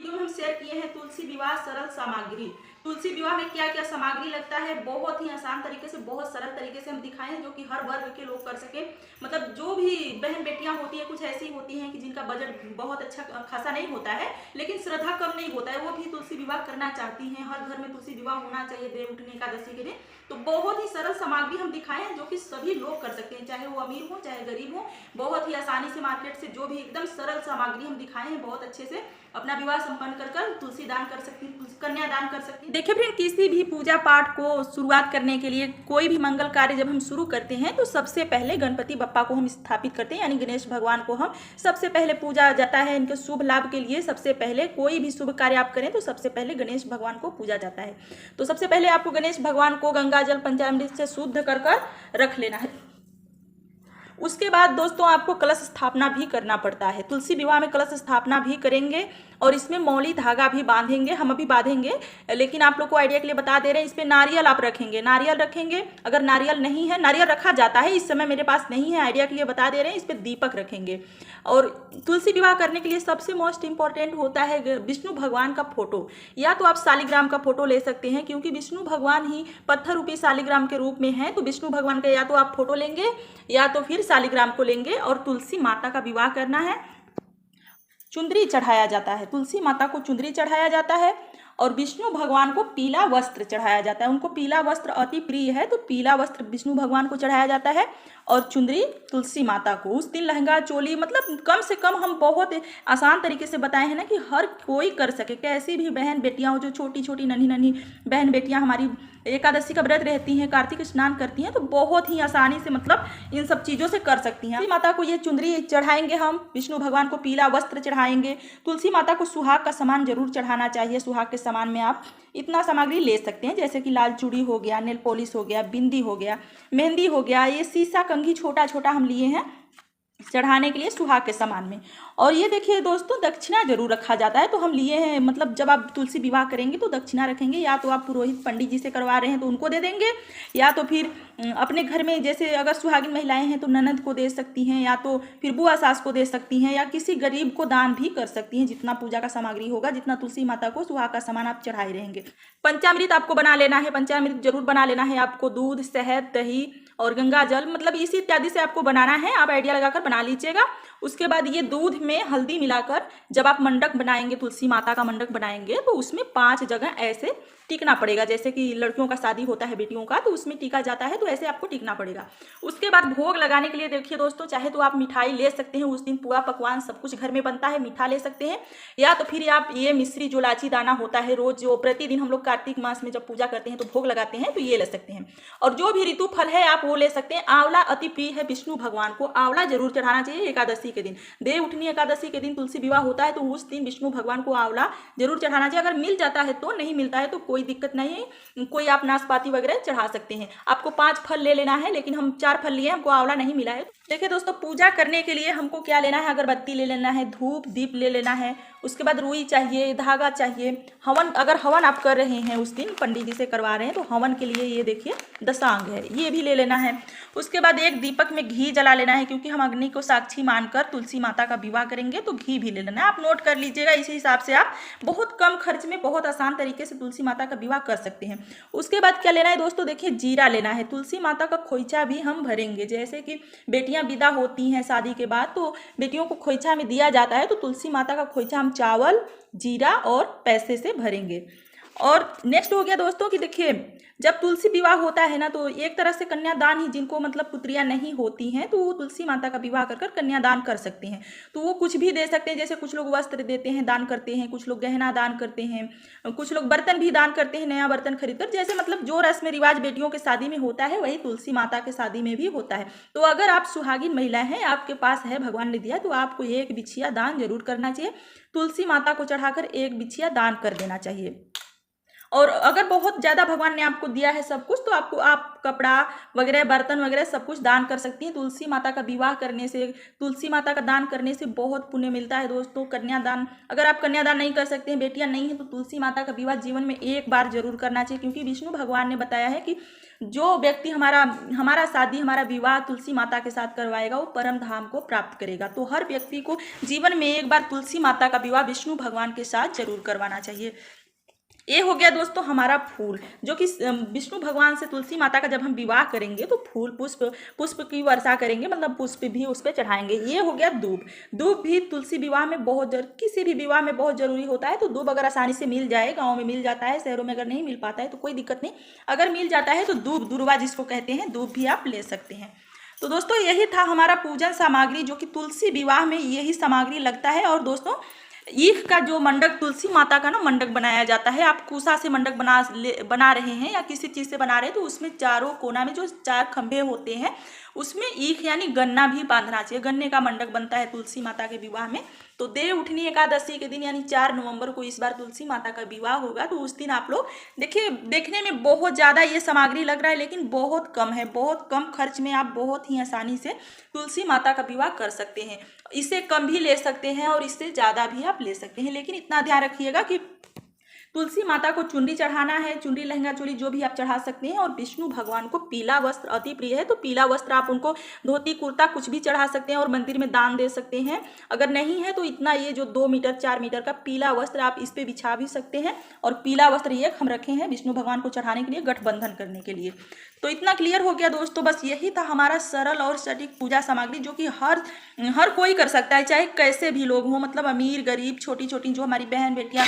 Video में हम share किए हैं तुलसी विवाह सरल सामग्री। तुलसी विवाह में क्या क्या सामग्री लगता है, बहुत ही आसान तरीके से, बहुत सरल तरीके से हम दिखाए हैं, जो कि हर वर्ग के लोग कर सके। मतलब जो भी बहन बेटियां होती है, कुछ ऐसी होती हैं कि जिनका बजट बहुत अच्छा खासा नहीं होता है, लेकिन श्रद्धा कम नहीं होता है, वो भी तुलसी विवाह करना चाहती हैं। हर घर में तुलसी विवाह होना चाहिए देव उठनी एकादशी के दिन। तो बहुत ही सरल सामग्री हम दिखाए हैं, जो कि सभी लोग कर सकते हैं, चाहे वो अमीर हो चाहे गरीब हो। बहुत ही आसानी से मार्केट से जो भी एकदम सरल सामग्री हम दिखाए हैं, बहुत अच्छे से अपना विवाह संपन्न कर तुलसी दान कर सकती हैं, कन्या दान कर सकती हैं। देखिए फ्रेंड, किसी भी पूजा पाठ को शुरुआत करने के लिए, कोई भी मंगल कार्य जब हम शुरू करते हैं तो सबसे पहले गणपति बप्पा को हम स्थापित करते हैं, यानी गणेश भगवान को हम सबसे पहले पूजा जाता है। इनके शुभ लाभ के लिए सबसे पहले कोई भी शुभ कार्य आप करें तो सबसे पहले गणेश भगवान को पूजा जाता है। तो सबसे पहले आपको गणेश भगवान को गंगा जल पंचामृत से शुद्ध कर रख लेना है। उसके बाद दोस्तों आपको कलश स्थापना भी करना पड़ता है। तुलसी विवाह में कलश स्थापना भी करेंगे और इसमें मौली धागा भी बांधेंगे, हम अभी बांधेंगे, लेकिन आप लोग को आइडिया के लिए बता दे रहे हैं। इस पे नारियल आप रखेंगे, नारियल रखेंगे। अगर नारियल नहीं है, नारियल रखा जाता है, इस समय मेरे पास नहीं है, आइडिया के लिए बता दे रहे हैं। इस पे दीपक रखेंगे। और तुलसी विवाह करने के लिए सबसे मोस्ट इंपॉर्टेंट होता है विष्णु भगवान का फोटो। या तो आप शालिग्राम का फोटो ले सकते हैं, क्योंकि विष्णु भगवान ही पत्थर रूपी शालिग्राम के रूप में है। तो विष्णु भगवान का या तो आप फोटो लेंगे या तो फिर शालिग्राम को लेंगे। और तुलसी माता का विवाह करना है, चुंदरी चढ़ाया जाता है, तुलसी माता को चुंदरी चढ़ाया जाता है। और विष्णु भगवान को पीला वस्त्र चढ़ाया जाता है, उनको पीला वस्त्र अति प्रिय है, तो पीला वस्त्र विष्णु भगवान को चढ़ाया जाता है। और चुंदरी तुलसी माता को। उस दिन लहंगा चोली, मतलब कम से कम हम बहुत आसान तरीके से बताए हैं ना, कि हर कोई कर सके। कैसी भी बहन बेटियां हो, जो छोटी छोटी नन्ही नन्ही बहन बेटियां हमारी एकादशी का व्रत रहती हैं, कार्तिक स्नान करती हैं, तो बहुत ही आसानी से मतलब इन सब चीज़ों से कर सकती हैं। तुलसी माता को ये चुंदरी चढ़ाएंगे हम, विष्णु भगवान को पीला वस्त्र चढ़ाएंगे। तुलसी माता को सुहाग का सामान जरूर चढ़ाना चाहिए। सुहाग के सामान में आप इतना सामग्री ले सकते हैं, जैसे कि लाल चूड़ी हो गया, नेल पॉलिश हो गया, बिंदी हो गया, मेहंदी हो गया, ये शीशा कंघी छोटा छोटा हम लिए हैं चढ़ाने के लिए सुहाग के सामान में। और ये देखिए दोस्तों, दक्षिणा जरूर रखा जाता है, तो हम लिए हैं, मतलब जब आप तुलसी विवाह करेंगे तो दक्षिणा रखेंगे। या तो आप पुरोहित पंडित जी से करवा रहे हैं तो उनको दे देंगे, या तो फिर अपने घर में, जैसे अगर सुहागिन महिलाएं हैं तो ननद को दे सकती हैं, या तो फिर बुआ सास को दे सकती हैं, या किसी गरीब को दान भी कर सकती हैं। जितना पूजा का सामग्री होगा, जितना तुलसी माता को सुहाग का सामान आप चढ़ाए रहेंगे। पंचामृत आपको बना लेना है, पंचामृत जरूर बना लेना है आपको। दूध, शहद, दही और गंगा जल, मतलब इसी इत्यादि से आपको बनाना है। आप आइडिया लगाकर बना लीजिएगा। उसके बाद ये दूध में हल्दी मिलाकर जब आप मंडक बनाएंगे, तुलसी माता का मंडक बनाएंगे, तो उसमें 5 जगह ऐसे टिकना पड़ेगा। जैसे कि लड़कियों का शादी होता है बेटियों का, तो उसमें टिका जाता है, तो ऐसे आपको टिकना पड़ेगा। उसके बाद भोग लगाने के लिए देखिए दोस्तों, चाहे तो आप मिठाई ले सकते हैं, उस दिन पुआ पकवान सब कुछ घर में बनता है, मीठा ले सकते हैं। या तो फिर आप ये मिश्री जो लाची दाना होता है, रोज जो प्रतिदिन हम लोग कार्तिक मास में जब पूजा करते हैं तो भोग लगाते हैं, तो ये ले सकते हैं। और जो भी ऋतु फल है आप वो ले सकते हैं। आंवला अति प्रिय है विष्णु भगवान को, आंवला जरूर चढ़ाना चाहिए एकादशी के दिन। देव उठनी एकादशी के दिन तुलसी विवाह होता है, तो उस दिन विष्णु भगवान को आंवला जरूर चढ़ाना चाहिए। अगर मिल जाता है तो, नहीं मिलता है तो कोई दिक्कत नहीं, कोई आप नाशपाती वगैरह चढ़ा सकते हैं। आपको 5 फल ले लेना है, लेकिन हम 4 फल लिए, हमको आंवला नहीं मिला है। देखिए दोस्तों, पूजा करने के लिए हमको क्या लेना है, अगरबत्ती ले लेना है, धूप दीप ले लेना है। उसके बाद रुई चाहिए, धागा चाहिए। हवन, अगर हवन आप कर रहे हैं उस दिन, पंडित जी से करवा रहे हैं, तो हवन के लिए ये देखिए दशांग है, ये भी ले लेना है। उसके बाद एक दीपक में घी जला लेना है, क्योंकि हम अग्नि को साक्षी मानकर तुलसी माता का विवाह करेंगे, तो घी भी ले लेना है। आप नोट कर लीजिएगा, इसी हिसाब से आप बहुत कम खर्च में बहुत आसान तरीके से तुलसी माता का विवाह कर सकते हैं। उसके बाद क्या लेना है दोस्तों, देखिए जीरा लेना है। तुलसी माता का खोइचा भी हम भरेंगे। जैसे कि बेटियां विदा होती हैं शादी के बाद, तो बेटियों को खोइचा में दिया जाता है, तो तुलसी माता का खोइचा हम चावल, जीरा और पैसे से भरेंगे। और नेक्स्ट हो गया दोस्तों कि देखिए, जब तुलसी विवाह होता है ना, तो एक तरह से कन्यादान ही, जिनको मतलब पुत्रियां नहीं होती हैं, तो वो तुलसी माता का विवाह कर कन्यादान कर सकते हैं। तो वो कुछ भी दे सकते हैं, जैसे कुछ लोग वस्त्र देते हैं, दान करते हैं, कुछ लोग गहना दान करते हैं, कुछ लोग बर्तन भी दान करते हैं, नया बर्तन खरीदकर। जैसे मतलब जो रस्म रिवाज बेटियों के शादी में होता है, वही तुलसी माता के शादी में भी होता है। तो अगर आप सुहागिन महिला हैं, आपके पास है, भगवान ने दिया, तो आपको 1 बिछिया दान जरूर करना चाहिए। तुलसी माता को चढ़ाकर 1 बिछिया दान कर देना चाहिए। और अगर बहुत ज़्यादा भगवान ने आपको दिया है सब कुछ, तो आपको आप कपड़ा वगैरह, बर्तन वगैरह सब कुछ दान कर सकती हैं। तुलसी माता का विवाह करने से, तुलसी माता का दान करने से बहुत पुण्य मिलता है दोस्तों। कन्यादान, अगर आप कन्यादान नहीं कर सकते हैं, बेटियां नहीं हैं, तो तुलसी माता का विवाह जीवन में एक बार जरूर करना चाहिए, क्योंकि विष्णु भगवान ने बताया है कि जो व्यक्ति हमारा शादी, हमारा विवाह तुलसी माता के साथ करवाएगा, वो परम धाम को प्राप्त करेगा। तो हर व्यक्ति को जीवन में एक बार तुलसी माता का विवाह विष्णु भगवान के साथ जरूर करवाना चाहिए। ये हो गया दोस्तों हमारा फूल, जो कि विष्णु भगवान से तुलसी माता का जब हम विवाह करेंगे तो फूल पुष्प की वर्षा करेंगे, मतलब पुष्प भी उस पर चढ़ाएंगे। ये हो गया दूब। दूब भी तुलसी विवाह में किसी भी विवाह में बहुत जरूरी होता है। तो दूब अगर आसानी से मिल जाए, गाँव में मिल जाता है, शहरों में अगर नहीं मिल पाता है तो कोई दिक्कत नहीं, अगर मिल जाता है तो दूब, दुर्वा जिसको कहते हैं, दूब भी आप ले सकते हैं। तो दोस्तों यही था हमारा पूजन सामग्री, जो कि तुलसी विवाह में यही सामग्री लगता है। और दोस्तों ईख का जो मंडक, तुलसी माता का ना मंडक बनाया जाता है, आप कुसा से मंडक बना रहे हैं या किसी चीज़ से बना रहे हैं, तो उसमें चारों कोना में जो 4 खंभे होते हैं उसमें ईख यानी गन्ना भी बांधना चाहिए। गन्ने का मंडक बनता है तुलसी माता के विवाह में। तो देव उठनी एकादशी के दिन यानी 4 नवंबर को इस बार तुलसी माता का विवाह होगा। तो उस दिन आप लोग देखिए, देखने में बहुत ज़्यादा ये सामग्री लग रहा है, लेकिन बहुत कम है। बहुत कम खर्च में आप बहुत ही आसानी से तुलसी माता का विवाह कर सकते हैं। इससे कम भी ले सकते हैं और इससे ज़्यादा भी आप ले सकते हैं, लेकिन इतना ध्यान रखिएगा कि तुलसी माता को चुनरी चढ़ाना है, चुनरी, लहंगा, चोली जो भी आप चढ़ा सकते हैं। और विष्णु भगवान को पीला वस्त्र अति प्रिय है, तो पीला वस्त्र आप उनको धोती कुर्ता कुछ भी चढ़ा सकते हैं और मंदिर में दान दे सकते हैं। अगर नहीं है तो इतना ये जो 2 मीटर 4 मीटर का पीला वस्त्र आप इस पर बिछा भी सकते हैं। और पीला वस्त्र ये हम रखे हैं विष्णु भगवान को चढ़ाने के लिए, गठबंधन करने के लिए। तो इतना क्लियर हो गया दोस्तों। बस यही था हमारा सरल और सटीक पूजा सामग्री, जो कि हर कोई कर सकता है, चाहे कैसे भी लोग हों, मतलब अमीर गरीब, छोटी छोटी जो हमारी बहन बेटियां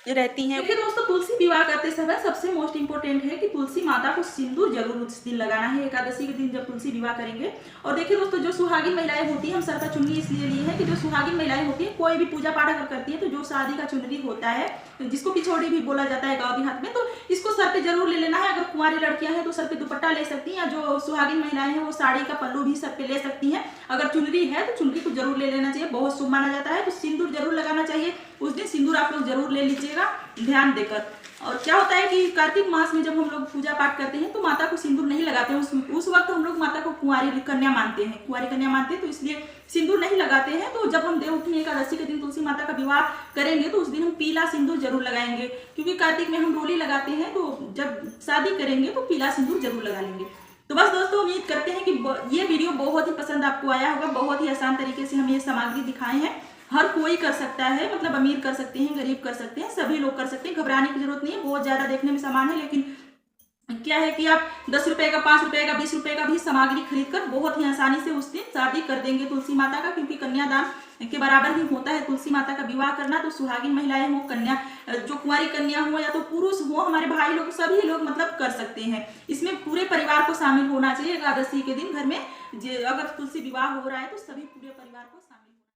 रहती हैं। देखिए दोस्तों, तुलसी विवाह करते समय सबसे मोस्ट इंपोर्टेंट है कि तुलसी माता को सिंदूर जरूर उस दिन लगाना है, एकादशी के दिन जब तुलसी विवाह करेंगे। और देखिए दोस्तों, जो सुहागिन महिलाएं होती हैं, हम सर का चुनरी इसलिए लिए हैं कि जो सुहागिन महिलाएं होती हैं, कोई भी पूजा पाठ अगर करती है तो जो शादी का चुनरी होता है, जिसको पिछोड़ी भी बोला जाता है गाँव देहात में, तो इसको सर पे जरूर ले लेना है। अगर कुंवारी लड़कियां हैं तो सर पे दुपट्टा ले सकती हैं, या जो सुहागिन महिलाएं हैं वो साड़ी का पल्लू भी सर पे ले सकती हैं। अगर चुनरी है तो चुनरी को जरूर ले लेना चाहिए, बहुत शुभ माना जाता है। तो सिंदूर जरूर लगाना चाहिए उस दिन, सिंदूर आप लोग जरूर ले लीजिएगा ध्यान देकर। और क्या होता है कि कार्तिक मास में जब हम लोग पूजा पाठ करते हैं तो माता को सिंदूर नहीं लगाते हैं, उस वक्त हम लोग माता को कुंवारी कन्या मानते हैं, तो इसलिए सिंदूर नहीं लगाते हैं। तो जब हम देवउठनी एकादशी के दिन तुलसी माता का विवाह करेंगे तो उस दिन हम पीला सिंदूर जरूर लगाएंगे, क्योंकि कार्तिक में हम डोली लगाते हैं, तो जब शादी करेंगे तो पीला सिंदूर जरूर लगा लेंगे। तो बस दोस्तों, उम्मीद करते हैं कि ये वीडियो बहुत ही पसंद आपको आया होगा। बहुत ही आसान तरीके से हम ये सामग्री दिखाए हैं, हर कोई कर सकता है, मतलब अमीर कर सकते हैं, गरीब कर सकते हैं, सभी लोग कर सकते हैं। घबराने की जरूरत नहीं है, बहुत ज्यादा देखने में सामान है, लेकिन क्या है कि आप 10 रुपए का, 5 रुपए का, 20 रुपए का भी सामग्री खरीद कर बहुत ही आसानी से उस दिन शादी कर देंगे तुलसी माता का, क्योंकि कन्यादान के बराबर ही होता है तुलसी माता का विवाह करना। तो सुहागिन महिलाएं हो, कन्या, जो कुंवारी कन्या हो या तो पुरुष हो, हमारे भाई लोग, सभी लोग मतलब कर सकते हैं। इसमें पूरे परिवार को शामिल होना चाहिए एकादशी के दिन। घर में अगर तुलसी विवाह हो रहा है तो सभी पूरे परिवार को